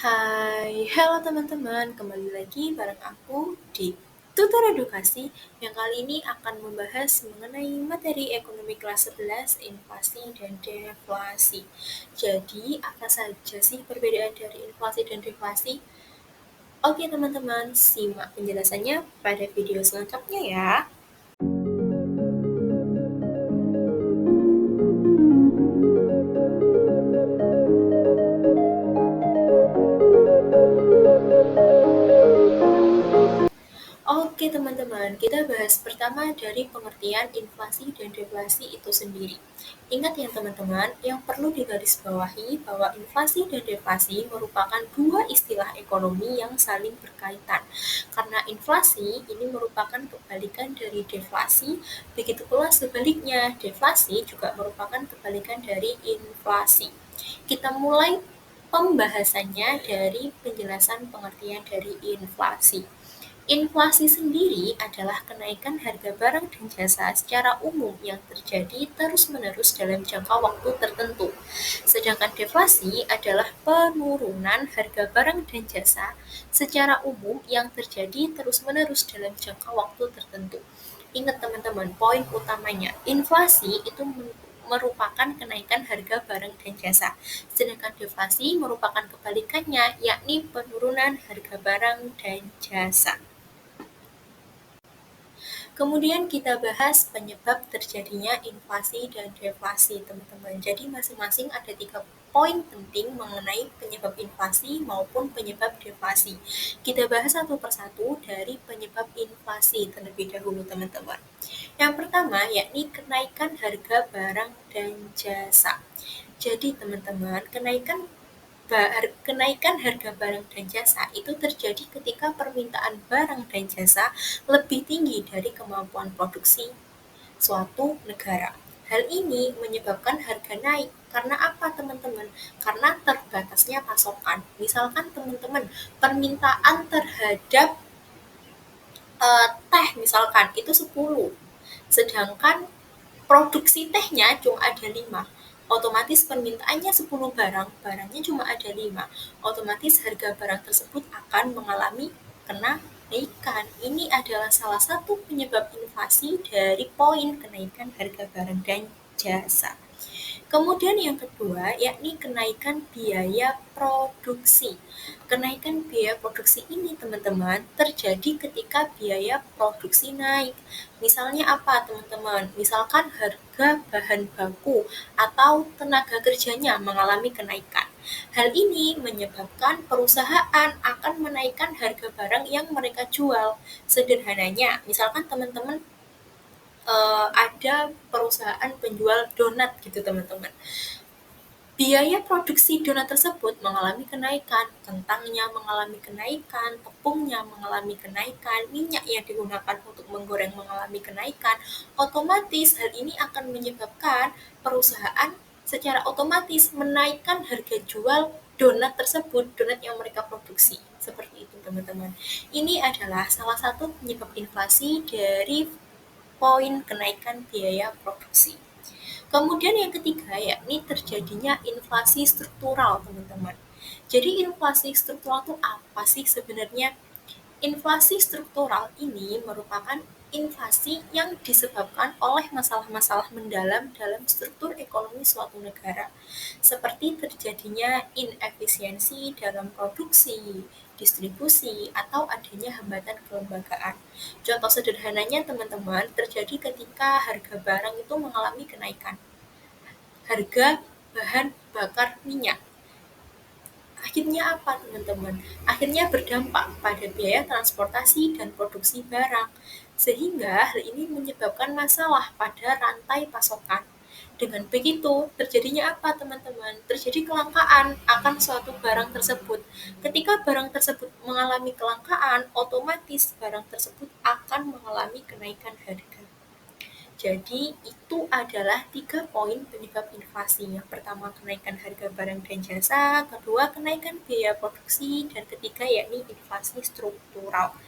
Hai, halo teman-teman, kembali lagi bareng aku di Tutor Edukasi yang kali ini akan membahas mengenai materi ekonomi kelas 11, inflasi dan deflasi. Jadi, apa saja sih perbedaan dari inflasi dan deflasi? Oke teman-teman, simak penjelasannya pada video selengkapnya ya. Oke teman-teman, kita bahas pertama dari pengertian inflasi dan deflasi itu sendiri. Ingat ya teman-teman, yang perlu digarisbawahi bahwa inflasi dan deflasi merupakan dua istilah ekonomi yang saling berkaitan. Karena inflasi ini merupakan kebalikan dari deflasi, begitu pula sebaliknya, deflasi juga merupakan kebalikan dari inflasi. Kita mulai pembahasannya dari penjelasan pengertian dari inflasi. Inflasi sendiri adalah kenaikan harga barang dan jasa secara umum yang terjadi terus-menerus dalam jangka waktu tertentu. Sedangkan deflasi adalah penurunan harga barang dan jasa secara umum yang terjadi terus-menerus dalam jangka waktu tertentu. Ingat teman-teman, poin utamanya, inflasi itu merupakan kenaikan harga barang dan jasa. Sedangkan deflasi merupakan kebalikannya, yakni penurunan harga barang dan jasa. Kemudian kita bahas penyebab terjadinya inflasi dan deflasi, teman-teman. Jadi masing-masing ada 3 poin penting mengenai penyebab inflasi maupun penyebab deflasi. Kita bahas satu persatu dari penyebab inflasi terlebih dahulu, teman-teman. Yang pertama yakni kenaikan harga barang dan jasa. Jadi teman-teman, kenaikan harga barang dan jasa itu terjadi ketika permintaan barang dan jasa lebih tinggi dari kemampuan produksi suatu negara. Hal ini menyebabkan harga naik. Karena apa, teman-teman? Karena terbatasnya pasokan. Misalkan teman-teman, permintaan terhadap teh misalkan itu 10, sedangkan produksi tehnya cuma ada 5, otomatis permintaannya 10 barang, barangnya cuma ada 5, otomatis harga barang tersebut akan mengalami kenaikan. Ini adalah salah satu penyebab inflasi dari poin kenaikan harga barang dan jasa. Kemudian yang kedua, yakni kenaikan biaya produksi. Kenaikan biaya produksi ini, teman-teman, terjadi ketika biaya produksi naik. Misalnya apa, teman-teman? Misalkan harga bahan baku atau tenaga kerjanya mengalami kenaikan. Hal ini menyebabkan perusahaan akan menaikkan harga barang yang mereka jual. Sederhananya, misalkan teman-teman ada perusahaan penjual donat gitu teman-teman. Biaya produksi donat tersebut mengalami kenaikan, kentangnya mengalami kenaikan, tepungnya mengalami kenaikan, minyak yang digunakan untuk menggoreng mengalami kenaikan. Otomatis hal ini akan menyebabkan perusahaan secara otomatis menaikkan harga jual donat tersebut, donat yang mereka produksi. Seperti itu teman-teman. Ini adalah salah satu penyebab inflasi dari poin kenaikan biaya produksi. Kemudian yang ketiga yakni terjadinya inflasi struktural, teman-teman. Jadi inflasi struktural itu apa sih sebenarnya? Inflasi struktural ini merupakan inflasi yang disebabkan oleh masalah-masalah mendalam dalam struktur ekonomi suatu negara, seperti terjadinya inefisiensi dalam produksi, distribusi, atau adanya hambatan kelembagaan. Contoh sederhananya teman-teman, terjadi ketika harga barang itu mengalami kenaikan. Harga bahan bakar minyak. Akhirnya apa teman-teman? Akhirnya berdampak pada biaya transportasi dan produksi barang. Sehingga hal ini menyebabkan masalah pada rantai pasokan. Dengan begitu, terjadinya apa teman-teman? Terjadi kelangkaan akan suatu barang tersebut. Ketika barang tersebut mengalami kelangkaan, otomatis barang tersebut akan mengalami kenaikan harga. Jadi itu adalah 3 poin penyebab inflasi. Yang pertama kenaikan harga barang dan jasa, kedua kenaikan biaya produksi, dan ketiga yakni inflasi struktural.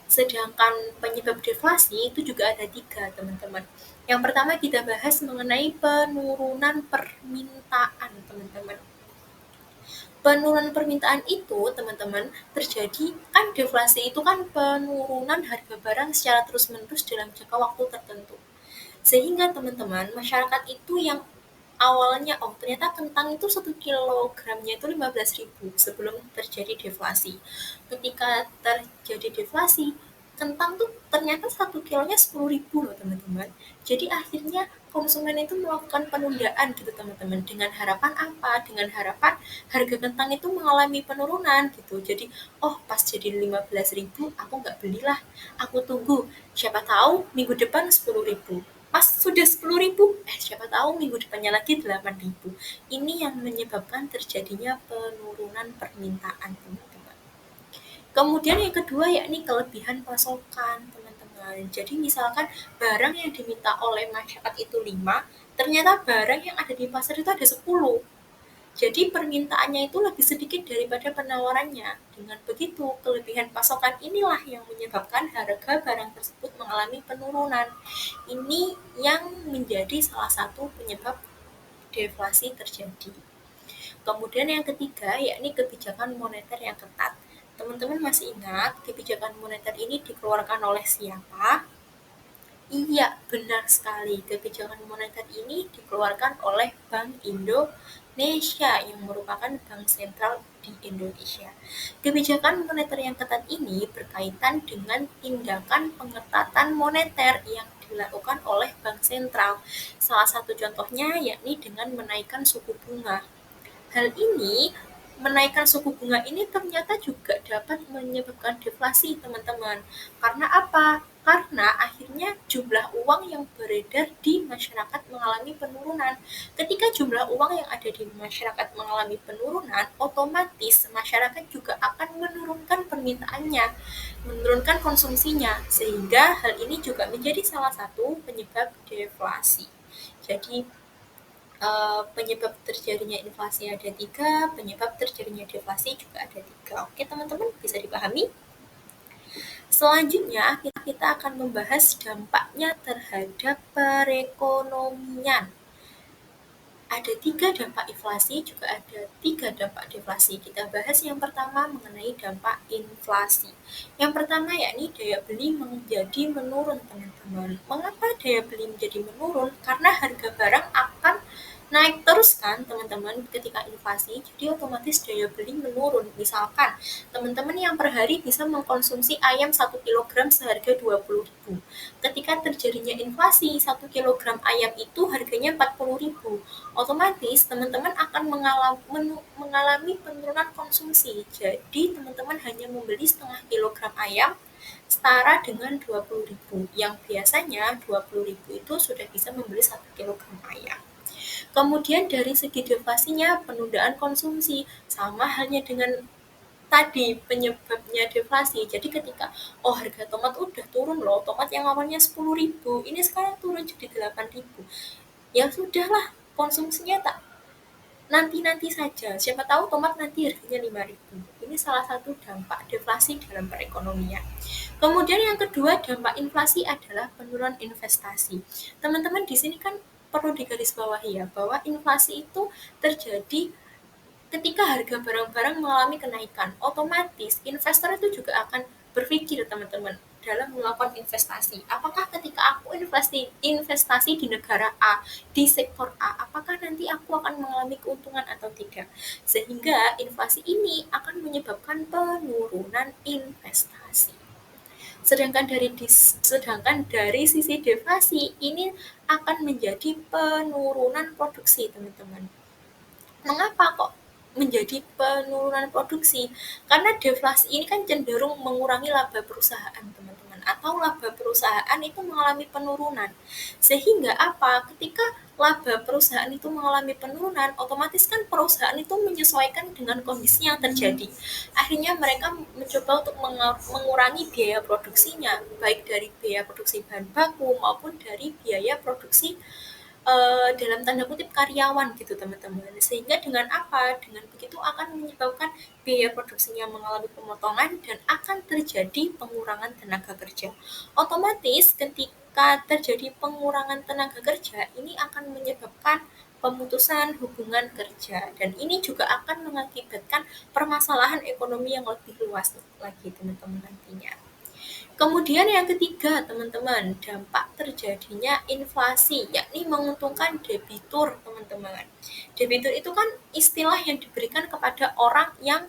Sedangkan penyebab deflasi itu juga ada 3 teman-teman. Yang pertama kita bahas mengenai penurunan permintaan teman-teman. Penurunan permintaan itu, teman-teman, terjadi kan deflasi itu kan penurunan harga barang secara terus-menerus dalam jangka waktu tertentu. Sehingga teman-teman, masyarakat itu yang awalnya, oh ternyata kentang itu 1 kilogramnya itu 15.000 sebelum terjadi deflasi. Ketika terjadi deflasi, kentang tuh ternyata 1 kilonya 10.000 loh teman-teman. Jadi akhirnya konsumen itu melakukan penundaan gitu teman-teman. Dengan harapan apa? Dengan harapan harga kentang itu mengalami penurunan gitu. Jadi, oh pas jadi 15.000 aku nggak belilah. Aku tunggu. Siapa tahu minggu depan 10.000. Pas sudah 10.000, siapa tahu minggu depannya lagi 8.000. Ini yang menyebabkan terjadinya penurunan permintaan, teman-teman. Kemudian yang kedua yakni kelebihan pasokan, teman-teman. Jadi misalkan barang yang diminta oleh masyarakat itu 5, ternyata barang yang ada di pasar itu ada 10. Jadi permintaannya itu lebih sedikit daripada penawarannya. Dengan begitu, kelebihan pasokan inilah yang menyebabkan harga barang tersebut mengalami penurunan. Ini yang menjadi salah satu penyebab deflasi terjadi. Kemudian yang ketiga, yakni kebijakan moneter yang ketat. Teman-teman masih ingat kebijakan moneter ini dikeluarkan oleh siapa? Iya, benar sekali. Kebijakan moneter ini dikeluarkan oleh Bank Indonesia yang merupakan bank sentral di Indonesia. Kebijakan moneter yang ketat ini berkaitan dengan tindakan pengetatan moneter yang dilakukan oleh bank sentral. Salah satu contohnya yakni dengan menaikkan suku bunga. Hal ini, menaikkan suku bunga ini ternyata juga dapat menyebabkan deflasi, teman-teman. Karena apa? Karena akhirnya jumlah uang yang beredar di masyarakat mengalami penurunan. Ketika jumlah uang yang ada di masyarakat mengalami penurunan, otomatis masyarakat juga akan menurunkan permintaannya, menurunkan konsumsinya, sehingga hal ini juga menjadi salah satu penyebab deflasi. Jadi, penyebab terjadinya inflasi ada 3, penyebab terjadinya deflasi juga ada 3. Oke teman-teman, bisa dipahami? Selanjutnya, kita akan membahas dampaknya terhadap perekonomian. Ada 3 dampak inflasi, juga ada 3 dampak deflasi. Kita bahas yang pertama mengenai dampak inflasi. Yang pertama yakni daya beli menjadi menurun, teman-teman. Mengapa daya beli menjadi menurun? Karena harga barang akan naik terus kan teman-teman ketika inflasi, jadi otomatis daya beli menurun. Misalkan teman-teman yang per hari bisa mengkonsumsi ayam 1 kilogram seharga 20.000. Ketika terjadinya inflasi, 1 kilogram ayam itu harganya 40.000. Otomatis teman-teman akan mengalami penurunan konsumsi. Jadi teman-teman hanya membeli setengah kilogram ayam setara dengan 20.000. Yang biasanya 20.000 itu sudah bisa membeli 1 kilogram ayam. Kemudian dari segi deflasinya, penundaan konsumsi, sama halnya dengan tadi penyebabnya deflasi. Jadi ketika harga tomat udah turun loh, tomat yang awalnya 10.000, ini sekarang turun jadi 8.000. Ya sudahlah, konsumsinya tak nanti-nanti saja. Siapa tahu tomat nanti harganya 5.000. Ini salah satu dampak deflasi dalam perekonomian. Kemudian yang kedua, dampak inflasi adalah penurunan investasi. Teman-teman di sini kan perlu digarisbawahi ya, bahwa inflasi itu terjadi ketika harga barang-barang mengalami kenaikan. Otomatis investor itu juga akan berpikir, teman-teman, dalam melakukan investasi. Apakah ketika aku investasi di negara A, di sektor A, apakah nanti aku akan mengalami keuntungan atau tidak? Sehingga inflasi ini akan menyebabkan penurunan investasi. Sedangkan dari sisi deflasi ini akan menjadi penurunan produksi, teman-teman. Mengapa kok menjadi penurunan produksi? Karena deflasi ini kan cenderung mengurangi laba perusahaan, teman-teman, atau laba perusahaan itu mengalami penurunan. Sehingga apa? Ketika laba perusahaan itu mengalami penurunan, otomatis kan perusahaan itu menyesuaikan dengan kondisi yang terjadi. Akhirnya mereka mencoba untuk mengurangi biaya produksinya, baik dari biaya produksi bahan baku maupun dari biaya produksi dalam tanda kutip karyawan gitu teman-teman. Sehingga dengan apa? Dengan begitu akan menyebabkan biaya produksinya mengalami pemotongan dan akan terjadi pengurangan tenaga kerja. Otomatis ketika terjadi pengurangan tenaga kerja, ini akan menyebabkan pemutusan hubungan kerja, dan ini juga akan mengakibatkan permasalahan ekonomi yang lebih luas lagi teman-teman nantinya. Kemudian yang ketiga, teman-teman, dampak terjadinya inflasi, yakni menguntungkan debitur, teman-teman. Debitur itu kan istilah yang diberikan kepada orang yang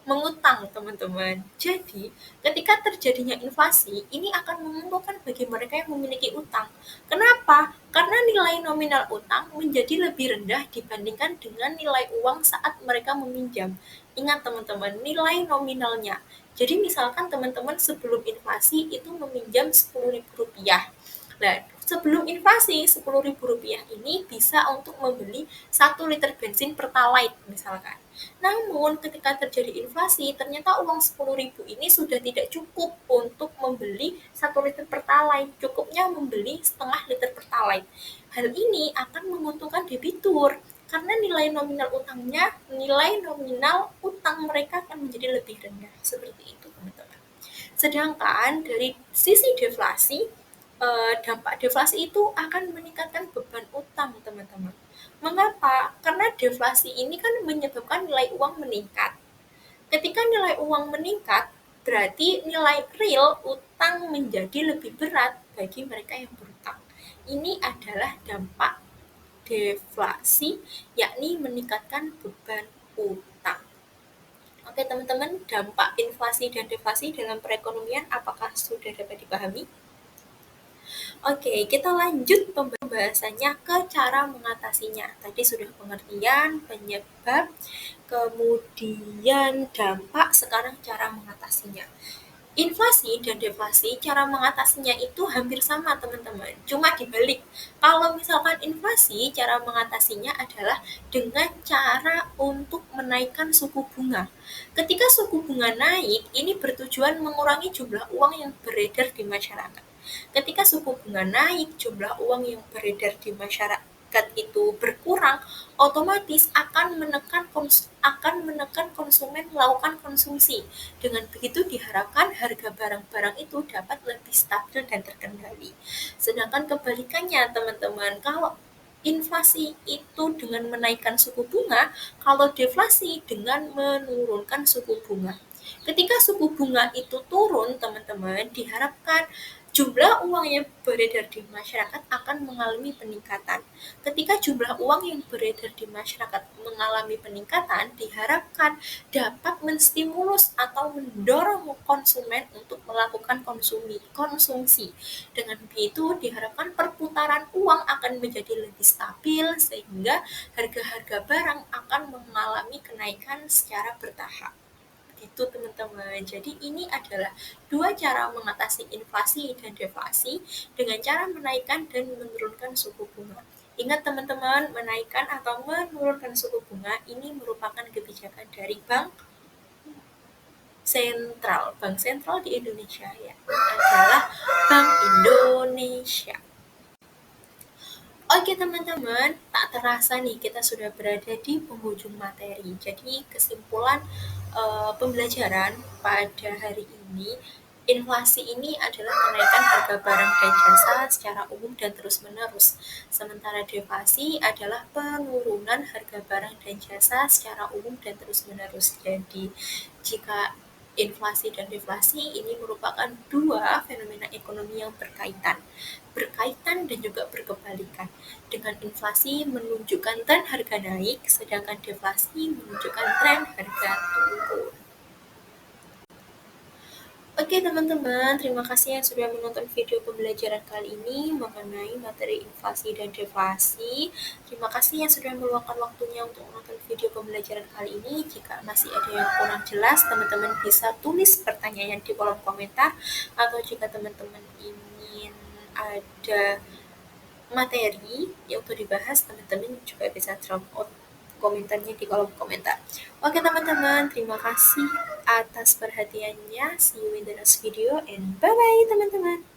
mengutang, teman-teman. Jadi, ketika terjadinya inflasi, ini akan menguntungkan bagi mereka yang memiliki utang. Kenapa? Karena nilai nominal utang menjadi lebih rendah dibandingkan dengan nilai uang saat mereka meminjam. Ingat teman-teman, nilai nominalnya. Jadi misalkan teman-teman sebelum inflasi itu meminjam Rp10.000. Nah, sebelum inflasi Rp10.000 ini bisa untuk membeli 1 liter bensin Pertalite misalkan. Namun ketika terjadi inflasi, ternyata uang 10.000 ini sudah tidak cukup untuk membeli 1 liter Pertalite, cukupnya membeli setengah liter Pertalite. Hal ini akan menguntungkan debitur karena nilai nominal utang mereka akan menjadi lebih rendah. Seperti itu, teman-teman. Sedangkan dari sisi deflasi, dampak deflasi itu akan meningkatkan beban utang, teman-teman. Mengapa? Karena deflasi ini kan menyebabkan nilai uang meningkat. Ketika nilai uang meningkat, berarti nilai real utang menjadi lebih berat bagi mereka yang berutang. Ini adalah dampak deflasi, yakni meningkatkan beban utang. Oke teman-teman, dampak inflasi dan deflasi dalam perekonomian apakah sudah dapat dipahami? Oke, kita lanjut pembahasannya ke cara mengatasinya. Tadi sudah pengertian, penyebab, kemudian dampak, sekarang cara mengatasinya. Inflasi dan deflasi, cara mengatasinya itu hampir sama teman-teman, cuma dibalik. Kalau misalkan inflasi, cara mengatasinya adalah dengan cara untuk menaikkan suku bunga. Ketika suku bunga naik, ini bertujuan mengurangi jumlah uang yang beredar di masyarakat. Ketika suku bunga naik, jumlah uang yang beredar di masyarakat itu berkurang, otomatis akan menekan konsumen melakukan konsumsi. Dengan begitu diharapkan harga barang-barang itu dapat lebih stabil dan terkendali. Sedangkan kebalikannya teman-teman, kalau inflasi itu dengan menaikkan suku bunga, kalau deflasi dengan menurunkan suku bunga. Ketika suku bunga itu turun, teman-teman, diharapkan jumlah uang yang beredar di masyarakat akan mengalami peningkatan. Ketika jumlah uang yang beredar di masyarakat mengalami peningkatan, diharapkan dapat menstimulus atau mendorong konsumen untuk melakukan konsumsi. Dengan begitu, diharapkan perputaran uang akan menjadi lebih stabil sehingga harga-harga barang akan mengalami kenaikan secara bertahap. Itu teman-teman. Jadi ini adalah dua cara mengatasi inflasi dan deflasi dengan cara menaikkan dan menurunkan suku bunga. Ingat teman-teman, menaikkan atau menurunkan suku bunga ini merupakan kebijakan dari Bank Sentral di Indonesia ya, adalah Bank Indonesia. Oke teman-teman, tak terasa nih kita sudah berada di penghujung materi. Jadi kesimpulan pembelajaran pada hari ini, inflasi ini adalah kenaikan harga barang dan jasa secara umum dan terus-menerus. Sementara deflasi adalah penurunan harga barang dan jasa secara umum dan terus-menerus. Jadi jika inflasi dan deflasi ini merupakan dua fenomena ekonomi yang berkaitan dan juga berkebalikan. Dengan inflasi menunjukkan tren harga naik, sedangkan deflasi menunjukkan tren harga turun. Oke teman-teman, terima kasih yang sudah menonton video pembelajaran kali ini mengenai materi inflasi dan deflasi. Terima kasih yang sudah meluangkan waktunya untuk menonton video pembelajaran kali ini. Jika masih ada yang kurang jelas, teman-teman bisa tulis pertanyaan di kolom komentar. Atau jika teman-teman ingin ada materi yang untuk dibahas, teman-teman juga bisa drop out komentarnya di kolom komentar. Oke teman-teman, terima kasih atas perhatiannya. See you in the next video and bye-bye teman-teman.